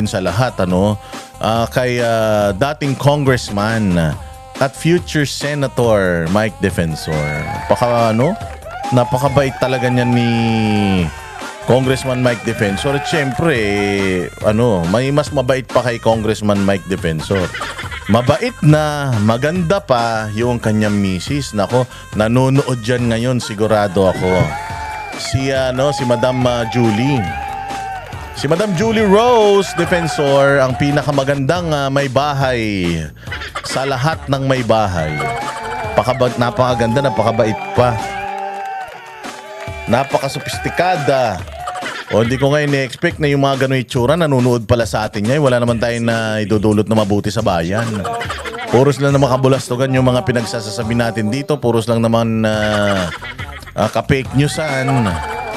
sa lahat kay dating congressman at future senator Mike Defensor. Napakabait talaga niyan ni Congressman Mike Defensor. At syempre, may mas mabait pa kay Congressman Mike Defensor. Mabait na, maganda pa yung kanyang misis. Nako, nanonood dyan ngayon, sigurado ako. Si Madam Julie. Si Madam Julie Rose Defensor, ang pinakamagandang may bahay sa lahat ng may bahay. Napakaganda, napakabait pa. Napaka-sophisticada. Hindi ko ngayon na-expect na yung mga gano'y itsura nanonood pala sa atin ngayon. Wala naman tayong na idudulot na mabuti sa bayan. Puros lang naman kabulastugan yung mga pinagsasasabi natin dito. Puros lang naman ka-fake newsan.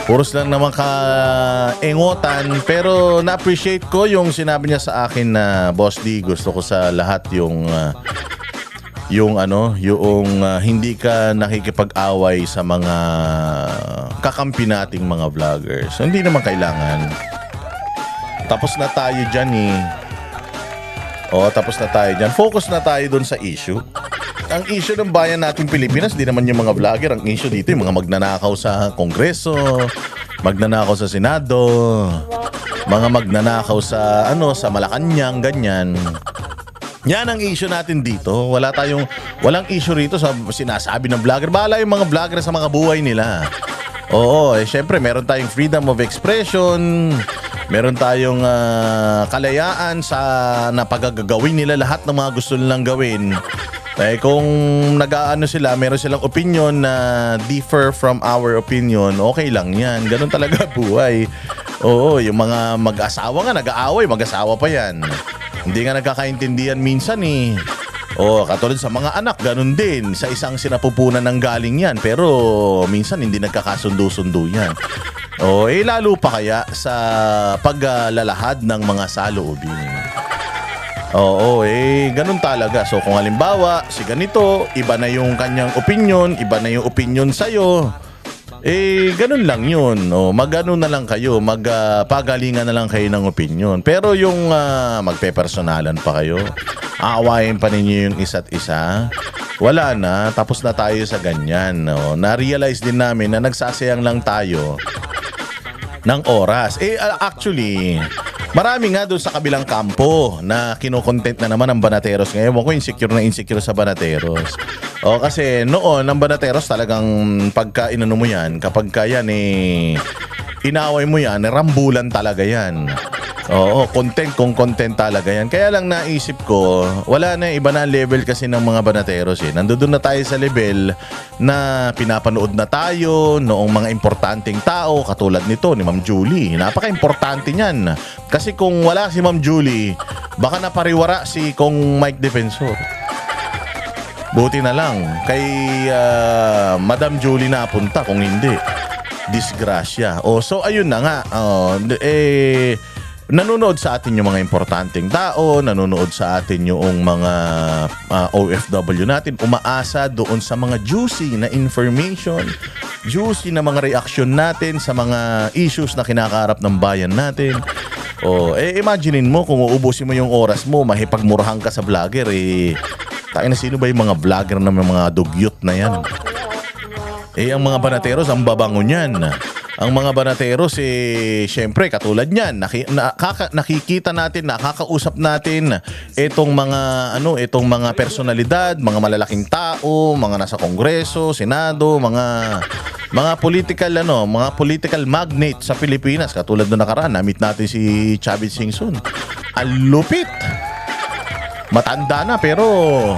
Puros lang naman ka-engotan. Pero na-appreciate ko yung sinabi niya sa akin na, Boss D, gusto ko sa lahat yung hindi ka nakikipag-away sa mga kakampi nating mga vloggers. So, hindi naman kailangan. Tapos na tayo dyan tapos na tayo dyan. Focus na tayo dun sa issue. Ang issue ng bayan nating Pilipinas, di naman yung mga vlogger. Ang issue dito yung mga magnanakaw sa Kongreso, magnanakaw sa Senado, mga magnanakaw sa Malacanang, ganyan. Yan ang issue natin dito. Walang issue rito sa sinasabi ng vlogger. Bahala yung mga vlogger sa mga buhay nila. Syempre meron tayong freedom of expression. Meron tayong kalayaan na pagagawin nila lahat ng mga gusto nilang gawin. Kung sila, meron silang opinion na differ from our opinion, okay lang yan. Ganun talaga buhay. Yung mga mag-asawa nga, nag-aaway, mag-asawa pa yan. Hindi nga nagkakaintindihan minsan katulad sa mga anak, ganun din. Sa isang sinapupunan ng galing yan. Pero minsan hindi nagkakasundo-sundo yan. Lalo pa kaya sa paglalahad ng mga saloobin. Ganun talaga. So kung halimbawa, si ganito, iba na yung kanyang opinion, iba na yung opinion sa'yo. Ganun lang yun. Mag-ano na lang kayo, magpagalingan na lang kayo ng opinion. Pero yung magpe-personalan pa kayo, aawayin pa ninyo yung isa't isa, wala na, tapos na tayo sa ganyan. Na-realize din namin na nagsasayang lang tayo ng oras. Actually, marami nga doon sa kabilang kampo na kinokontent na naman ang Banateros ngayon. Ako insecure sa Banateros. Kasi noon, ang Banateros talagang pagka inano mo yan, kapag yan inaway mo yan, rambulan talaga yan. Content talaga yan. Kaya lang naisip ko, wala na, iba na level kasi ng mga Banateros. Nandun na tayo sa level na pinapanood na tayo noong mga importanteng tao katulad nito ni Ma'am Julie. Napaka-importante niyan. Kasi kung wala si Ma'am Julie, baka napariwara si Kong Mike Defensor. Buti na lang kay Madam Julie napunta, kung hindi disgrasya. So ayun na nga. Nanonood sa atin yung mga importanteng tao, nanonood sa atin yung mga OFW natin, umaasa doon sa mga juicy na information, juicy na mga reaction natin sa mga issues na kinakaharap ng bayan natin. Imaginein mo kung uubusin mo yung oras mo, mahipagmurahan ka sa vlogger, sino ba yung mga vlogger na may mga dugyot na yan? Ang mga Banateros, ang babango niyan. Ang mga Banateros, syempre, katulad niyan, nakikita natin, nakakausap natin itong mga personalidad, mga malalaking tao, mga nasa Kongreso, Senado, mga political magnate sa Pilipinas. Katulad na nakaraan, na-meet natin si Chavez Singson. Ang lupit. Matanda na pero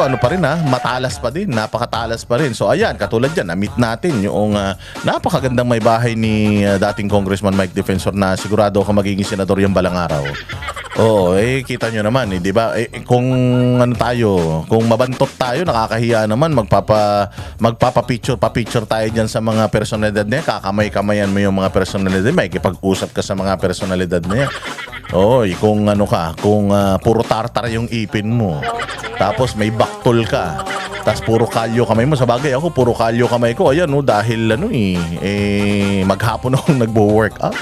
ano pa rin matalas pa din, napakatalas pa rin. So ayan, katulad yan, na-meet natin yung napakagandang may bahay ni dating Congressman Mike Defensor na sigurado ako magiging senador yung balang araw. Kita nyo naman, di ba? Kung kung mabantot tayo, nakakahiya naman, magpapa-picture tayo dyan sa mga personalidad niya, kakamay-kamayan mo yung mga personalidad, may kipag-usap ka sa mga personalidad niya. Kung kung puro tartar yung ipin mo, tapos may baktol ka, tapos puro kalyo kamay mo. Sa bagay ako, puro kalyo kamay ko. Ayan dahil maghapon akong nagbo-workout.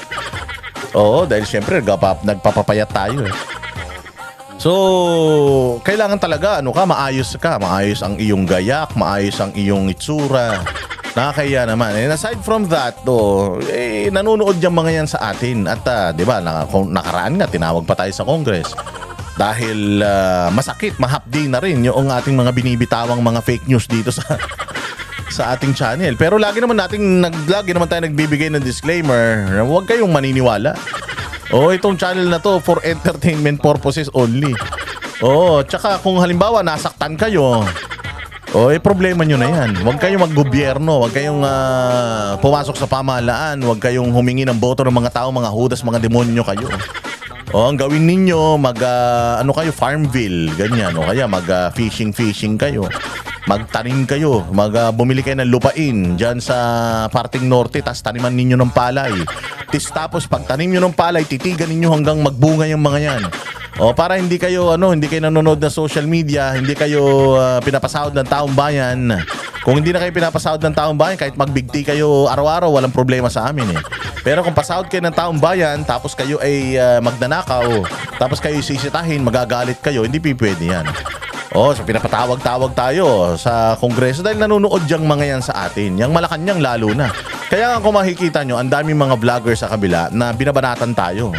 Oo, dahil syempre nagpapapayat tayo eh. So, kailangan talaga maayos ang iyong gayak, maayos ang iyong itsura. Nakakaya naman. And aside from that, nanonood yung mga yan sa atin. At 'di ba, nakaraan nga tinawag pa tayo sa Congress. Dahil masakit, mahapdi na rin yung ating mga binibitawang mga fake news dito sa ating channel. Pero lagi naman tayo nagbibigay ng disclaimer na huwag kayong maniniwala. Itong channel na to for entertainment purposes only. Tsaka kung halimbawa nasaktan kayo, problema nyo na yan. Huwag kayong maggobyerno, huwag kayong pumasok sa pamahalaan, huwag kayong humingi ng boto ng mga tao, mga hudas, mga demonyo kayo. Ang gawin ninyo, kayo, Farmville, ganyan. O kaya fishing kayo. Magtanim kayo, bumili kayo ng lupain dyan sa parting norte, tas taniman ninyo ng palay. Tapos pag tanim nyo ng palay, titigan ninyo hanggang magbunga yung mga yan. Para hindi kayo nanonood ng social media, hindi kayo pinapasahod ng taong bayan. Kung hindi na kayo pinapasahod ng taong bayan, kahit magbigti kayo araw-araw, walang problema sa amin eh. Pero kung pasahod kayo ng taong bayan, tapos kayo ay magnanakaw, tapos kayo sisitahin, magagalit kayo, hindi pwede yan. So pinapatawag-tawag tayo sa Kongreso dahil nanonood yung mga yan sa atin. Yung Malacanang lalo na. Kaya kung makikita nyo, ang daming mga vlogger sa kabila na binabanatan tayo.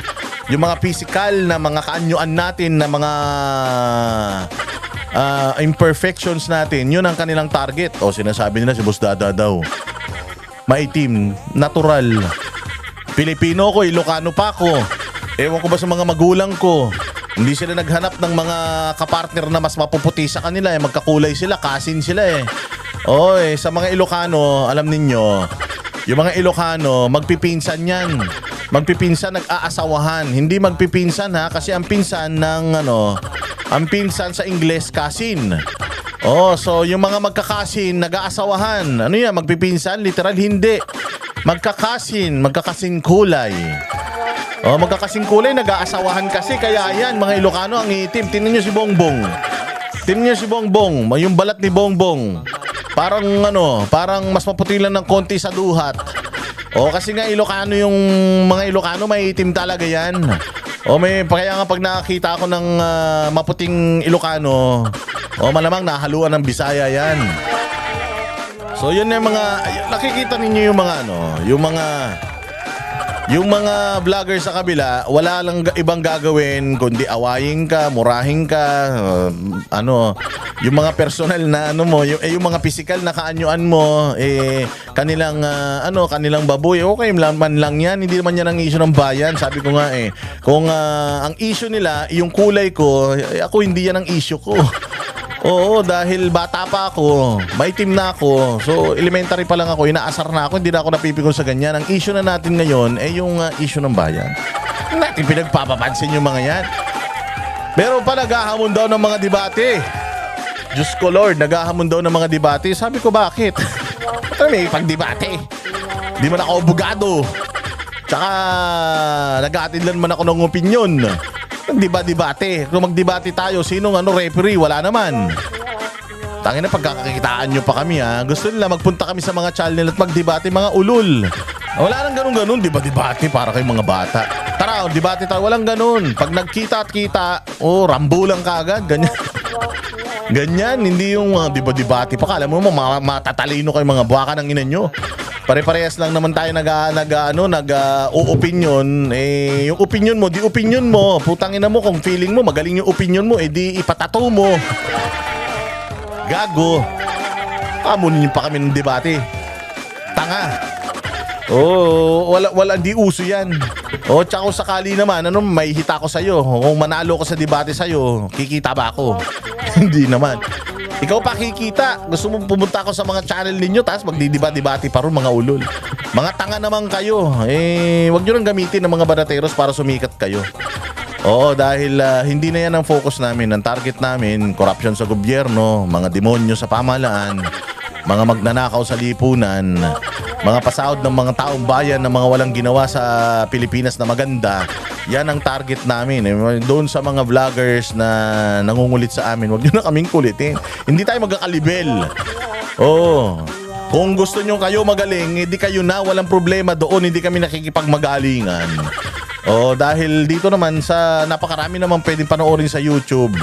Yung mga physical na mga kaanyuan natin na mga imperfections natin, yun ang kanilang target. Sinasabi nila si Boss Dada daw, maitim, natural, Pilipino ko, Ilocano pa ako. Ewan ko ba sa mga magulang ko, hindi sila naghanap ng mga kapartner na mas mapuputi sa kanila magkakulay sila, kasin sila sa mga Ilocano, alam ninyo, yung mga Ilocano, magpipinsan yan. Magpipinsan, nag-aasawahan. Hindi magpipinsan kasi ang pinsan ang pinsan sa Ingles, kasin. So yung mga magkakasin, nag-aasawahan. Ano yan, magpipinsan? Literal, hindi. Magkakasing kulay. Magkakasing kulay, nag-aasawahan kasi. Kaya yan, mga Ilocano, ang itim. Tingnan nyo si Bongbong. Yung balat ni Bongbong. Parang mas maputi lang ng konti sa duhat. Kasi nga Ilocano, yung mga Ilocano, may itim talaga yan. Kaya nga pag nakakita ako ng maputing Ilocano, malamang nahaluan ng Bisaya yan. So yun yung mga, nakikita ninyo yung mga vlogger sa kabila, wala lang ibang gagawin kundi awayin ka, murahin ka, yung mga personal na yung mga physical na kaanyuan mo, kanilang baboy, okay man lang yan, hindi naman yan ang issue ng bayan. Sabi ko nga kung ang issue nila, yung kulay ko, ako hindi yan ang issue ko. Dahil bata pa ako, maitim na ako. So elementary pa lang ako, inaasar na ako, hindi na ako napipikon sa ganyan. Ang issue na natin ngayon ay yung issue ng bayan. Natin pinagpapapansin yung mga yan. Pero pa naghahamon daw ng mga debate. Diyos ko Lord, naghahamon daw ng mga debate. Sabi ko bakit? May pagdebate. Di man ako abogado. Tsaka nag-a-attend lang man ako ng opinyon. Debate. Kung magdebate tayo, sinong referee? Wala naman. Tangina, pagkakakitaan nyo pa kami Gusto nila magpunta kami sa mga channel at magdebate, mga ulul. Wala nang ganun, debate para kayong mga bata. Tara, debate tayo, walang ganun. Pag nagkita at kita, rambo lang kagad, ganyan. Ganyan, hindi yung debate pa. Kala mo matatalino kayo mga buwaka ng ina nyo. Pare-parehas lang naman tayo nag-o-opinion. Yung opinion mo, di opinion mo. Putang ina mo, kung feeling mo magaling yung opinion mo, di ipatato mo. Gago. Amunin pa kami ng debate. Tanga. Wala, di uso yan. Tsaka kung sakali naman, may hita ko sa'yo. Kung manalo ko sa debate sa'yo, kikita ba ako? Hindi naman. Ikaw pa kikita. Gusto mo pumunta ako sa mga channel ninyo tapos magdidebate pa rin, mga ulol. Mga tanga naman kayo. Wag nyo nang gamitin ng mga banateros para sumikat kayo. Dahil hindi na yan ang focus namin. Ang target namin, corruption sa gobyerno, mga demonyo sa pamahalaan, mga magnanakaw sa lipunan, mga pasahod ng mga taong bayan na mga walang ginawa sa Pilipinas na maganda. Yan ang target namin. Doon sa mga vloggers na nangungulit sa amin, huwag nyo na kaming kulitin. Hindi tayo magkakalibel. Kung gusto nyo kayo magaling, hindi kayo na, walang problema doon, hindi kami nakikipagmagalingan. Dahil dito naman sa napakarami naman pwedeng panoorin sa YouTube.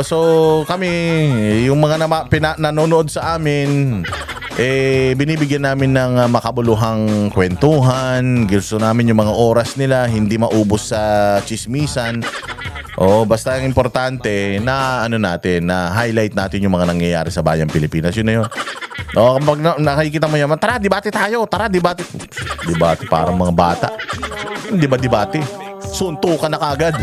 So kami, yung mga nanonood sa amin, binibigyan namin ng makabuluhang kwentuhan. Gusto namin yung mga oras nila hindi maubos sa chismisan. Basta ang importante na na highlight natin yung mga nangyayari sa bayang Pilipinas. Yun na yun. Kapag nakikita mo yaman, tara, debate tayo. Tara, debate. Debate, parang mga bata. Hindi ba debate? Suntukan na kagad.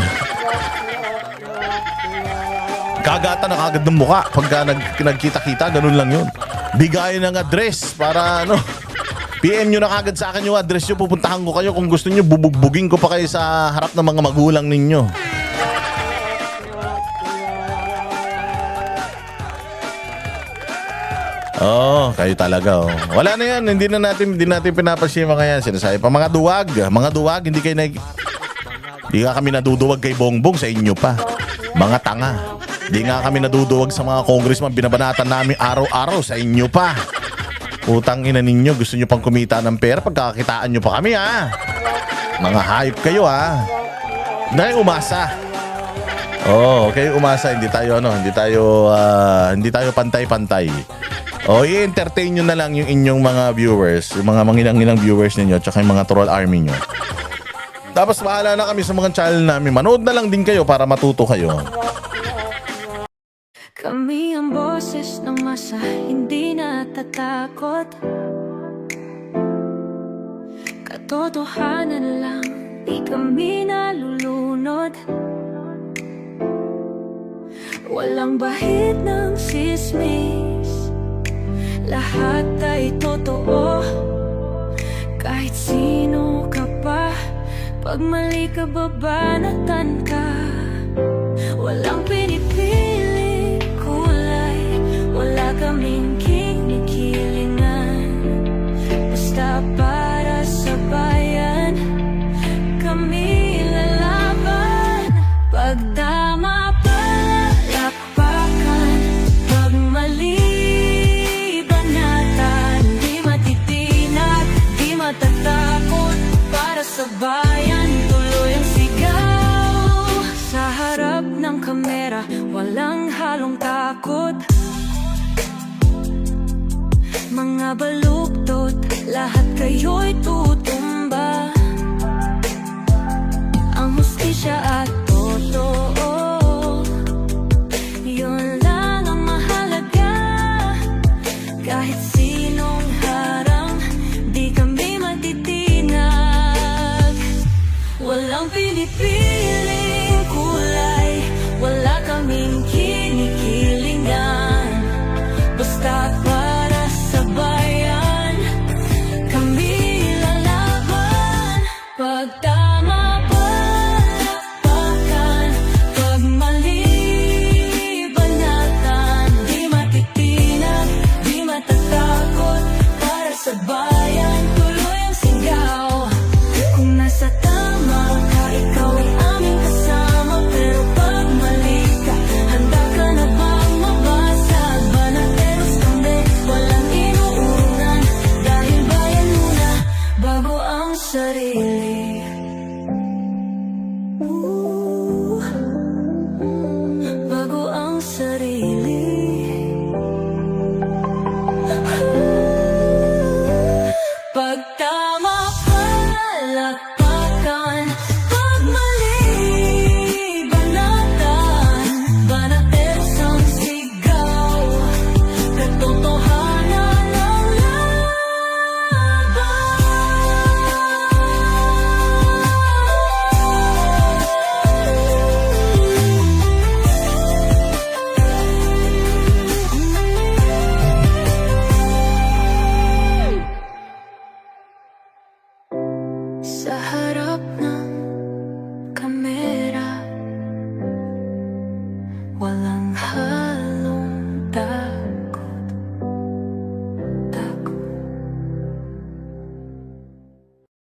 Kagata na kagad ng mukha. Pagka nagkita-kita, ganun lang yun. Bigay ng address para PM nyo na kagad sa akin yung address nyo. Pupuntahan ko kayo. Kung gusto nyo, bubugbugin ko pa kayo sa harap ng mga magulang ninyo. Kayo talaga. Wala na yan. Hindi natin pinapasima kaya. Sinasabi pa mga duwag, hindi kayo Hindi nga kami naduduwag kay Bongbong, sa inyo pa. Mga tanga. Hindi nga kami naduduwag sa mga congressman, binabanatan namin araw-araw, sa inyo pa. Utang ina ninyo, gusto nyo pang kumita ng pera, pagkakakitaan nyo pa kami, ha? Mga hype kayo, ha? Dahil umasa. Kayo umasa, hindi tayo pantay-pantay. I-entertain nyo na lang yung inyong mga viewers, yung mga mangilang-ilang viewers ninyo, tsaka yung mga troll army nyo. Tapos bahala na kami sa mga channel namin. Manood na lang din kayo para matuto kayo. Kami ang boses ng masa, hindi natatakot. Katotohanan lang, di kami nalulunod. Walang bahid ng sismis, lahat ay totoo. Kahit sino ka pa, pag mali ka babanatan ka. Walang pinipili kulay, wala kaming kinikilingan. Basta para sa bayan, kami lalaban. Pag tama palapakan, pag mali banatan. Di matitinag, di matatakot, para sa bayan tuloy ang sigaw. Sa harap ng kamera, walang halong takot. Mga baluktot, lahat kayo'y tutumba. Ang hustisya at totoo, yun lang ang mahalaga. Kahit sinong harang, di kami matitinag. Walang pinipiling kulay, wala kaming